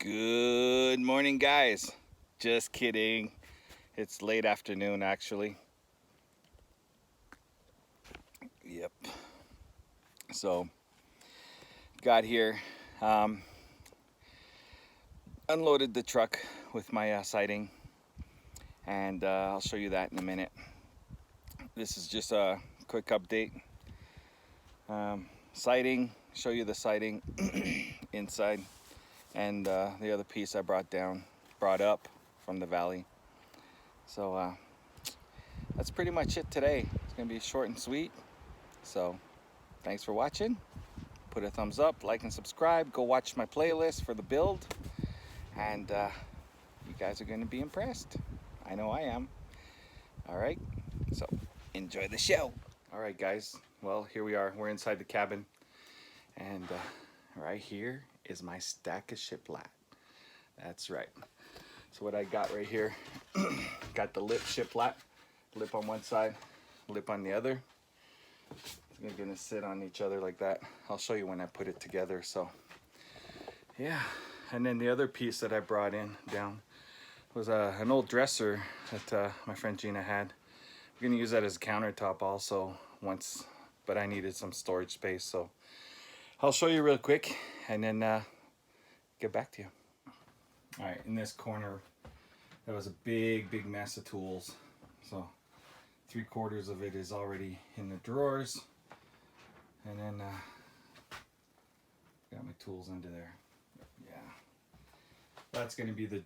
Good morning, guys. Just kidding. It's late afternoon, actually. Yep. So, got here, unloaded the truck with my siding, and I'll show you that in a minute. This is just a quick update. Siding, show you the siding inside. And the other piece I brought up from the valley. So that's pretty much it today. It's gonna be short and sweet. So thanks for watching. Put a thumbs up, like and subscribe. Go watch my playlist for the build. And you guys are gonna be impressed. I know I am. All right, so enjoy the show. All right, guys, well, here we are. We're inside the cabin. And right here is my stack of shiplap. That's right. So what I got right here, got the lip shiplap, lip on one side, lip on the other. It's gonna sit on each other like that. I'll show you when I put it together. So yeah, and then the other piece that I brought down was an old dresser that my friend Gina had. We're gonna use that as a countertop also but I needed some storage space, so I'll show you real quick and then get back to you. All right, in this corner, there was a big mess of tools. So 3/4 of it is already in the drawers. And then got my tools under there. Yeah, that's gonna be the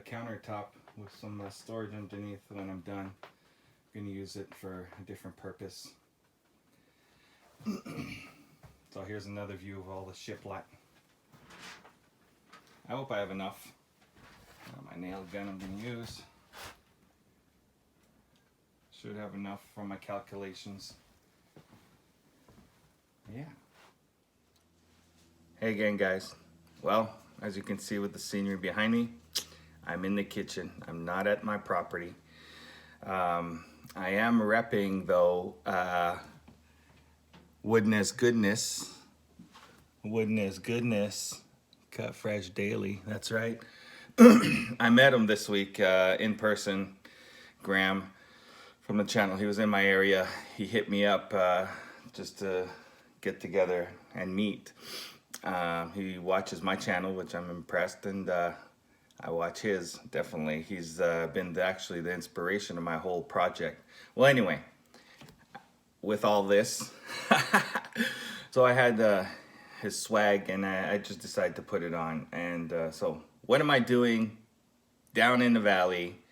countertop with some storage underneath when I'm done. I'm gonna use it for a different purpose. So here's another view of all the shiplap. I hope I have enough. My nail gun I'm going to use. Should have enough for my calculations. Yeah. Hey again, guys. Well, as you can see with the scenery behind me, I'm in the kitchen. I'm not at my property. I am repping though Woodness Goodness, Cut Fresh Daily. That's right. I met him this week in person. Graham from the channel. He was in my area. He hit me up just to get together and meet. He watches my channel, which I'm impressed, and I watch his, definitely. He's been actually the inspiration of my whole project. Well, anyway, with all this, so I had his swag, and I just decided to put it on. And so what am I doing down in the valley?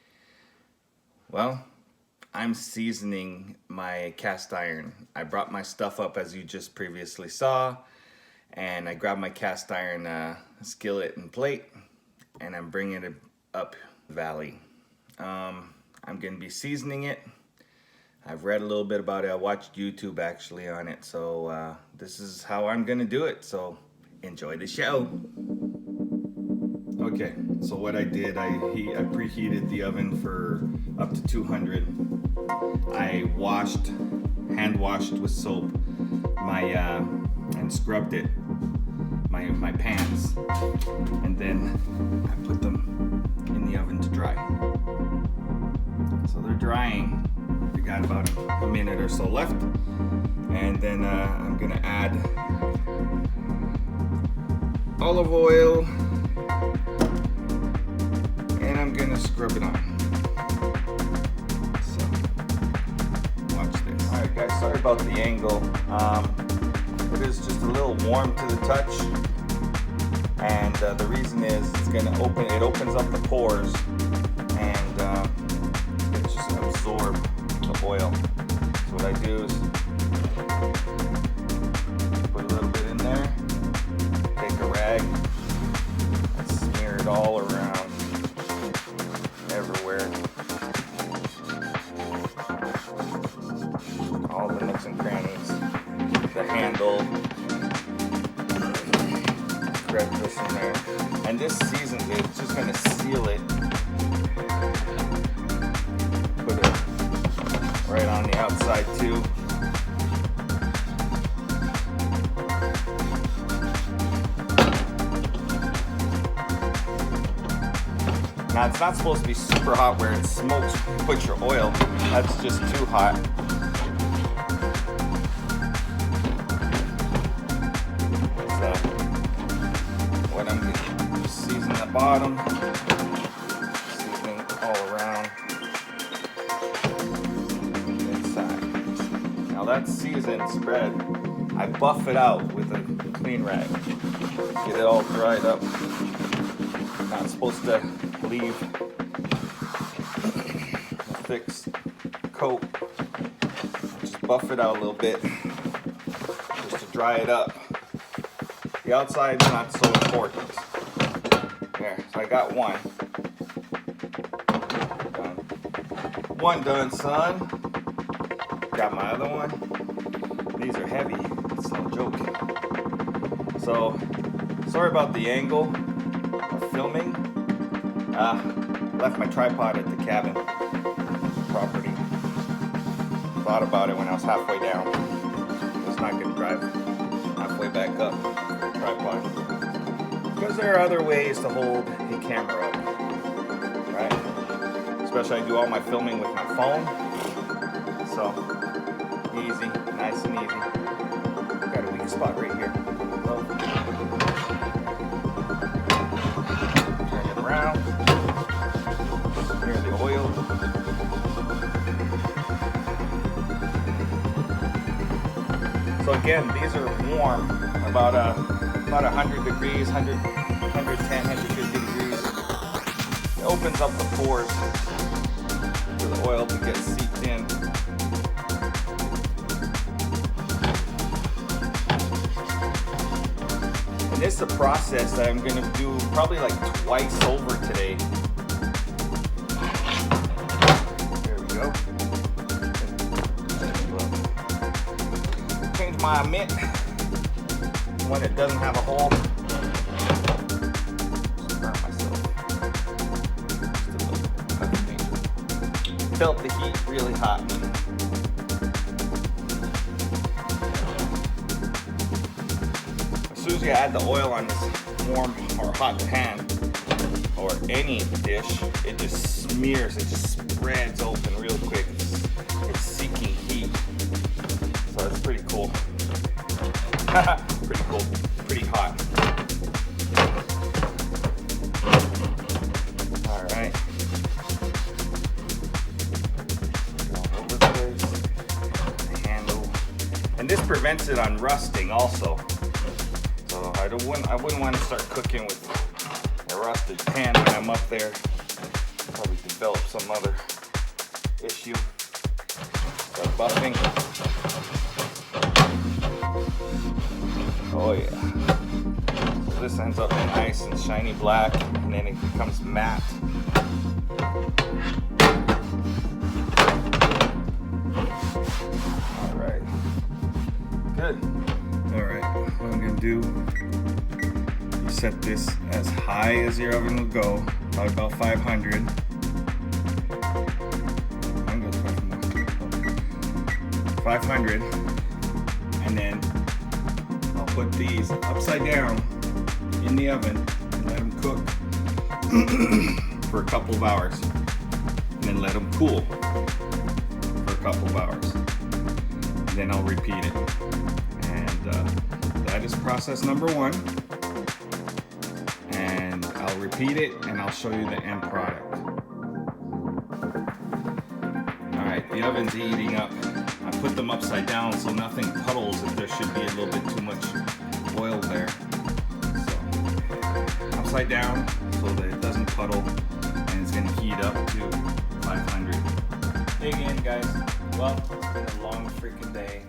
Well, I'm seasoning my cast iron. I brought my stuff up, as you just previously saw, and I grabbed my cast iron skillet and plate, and I'm bringing it up the valley. I'm gonna be seasoning it. I've read a little bit about it. I watched YouTube actually on it. So this is how I'm gonna do it. So enjoy the show. Okay, so what I did, I preheated the oven for up to 200. I hand washed with soap and scrubbed it, my pans. And then I put them in the oven to dry. So they're drying. We got about a minute or so left, and then I'm gonna add olive oil, and I'm gonna scrub it on. So watch this. All right, guys, sorry about the angle. It is just a little warm to the touch, and the reason is it opens up the pores, and it's just gonna absorb the oil. So what I do is put a little bit in there, take a rag, and smear it all around, everywhere. All the nooks and crannies, the handle, grab this in there. And this seasons it, it's just gonna seal it. Put it right on the outside too. Now it's not supposed to be super hot where it smokes, put your oil. That's just too hot. So what I'm gonna do, season the bottom, seasoning all around, inside. Now that seasoned spread, I buff it out with a clean rag. Get it all dried up. Not supposed to leave a thick coat. Just buff it out a little bit just to dry it up. The outside's not so important. There, so I got one. Done. One done, son. Got my other one. These are heavy. It's no joke. So, sorry about the angle of filming. Left my tripod at the cabin property. Thought about it when I was halfway down. Was not going to drive halfway back up the tripod. Because there are other ways to hold the camera up. Right? Especially I do all my filming with my phone. So, easy, nice and easy. Got a weak spot right here. Turn it around. Smear the oil. So again, these are warm, about 100 degrees, 110, 150 degrees. It opens up the pores for the oil to get seeped in. And this is a process that I'm going to do probably like twice over today. There we go. Change my mitt. One that doesn't have a hole. Just burn myself. Felt the heat really hot. As soon as you add the oil on this warm or hot pan or any dish, it just smears, it just spreads open real quick. It's seeking heat. So it's pretty cool. Pretty cool. Pretty hot. Alright. Go over this. Handle. And this prevents it on rusting also. So I wouldn't want to start cooking with a rusted pan when I'm up there. Probably develop some other issue. Start buffing. Oh yeah. So this ends up nice and shiny black, and then it becomes matte. Alright. Good. Alright, what I'm gonna do, you set this as high as your oven will go, probably about 500. I'm going 500. And then I'll put these upside down in the oven and let them cook for a couple of hours. And then let them cool for a couple of hours. And then I'll repeat it. That is process number one, and I'll repeat it and I'll show you the end product. Alright, the oven's heating up. I put them upside down so nothing puddles if there should be a little bit too much oil there. So, upside down so that it doesn't puddle, and it's going to heat up to 500. Dig in, guys. Well, it's been a long freaking day.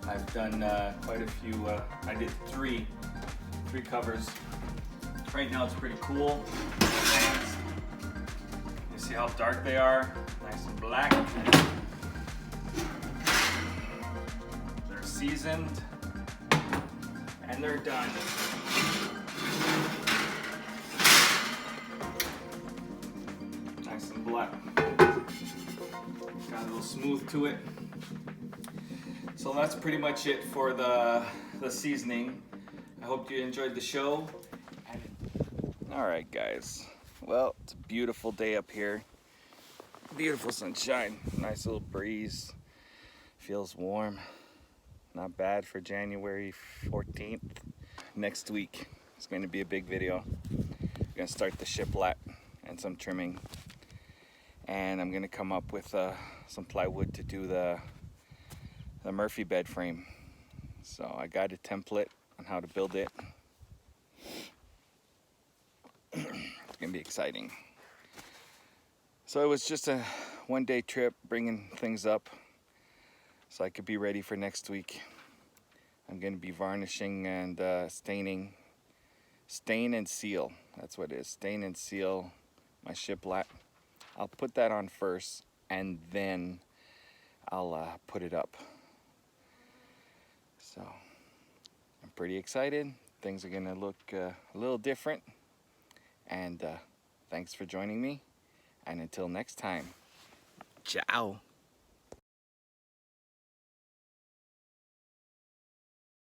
I've done quite a few, I did three covers. Right now it's pretty cool. You see how dark they are? Nice and black. They're seasoned and they're done. Nice and black. Got a little smooth to it. So that's pretty much it for the seasoning. I hope you enjoyed the show. Alright guys, Well, it's a beautiful day up here. Beautiful sunshine, nice little breeze. Feels warm. Not bad for January 14th. Next week is going to be a big video. I'm going to start the shiplat and some trimming. And I'm going to come up with some plywood to do the Murphy bed frame. So I got a template on how to build it. It's going to be exciting. So it was just a one-day trip, bringing things up so I could be ready for next week. I'm going to be varnishing and staining. Stain and seal, that's what it is. Stain and seal my shiplat. I'll put that on first and then I'll put it up. So I'm pretty excited. Things are going to look a little different. And thanks for joining me. And until next time, ciao.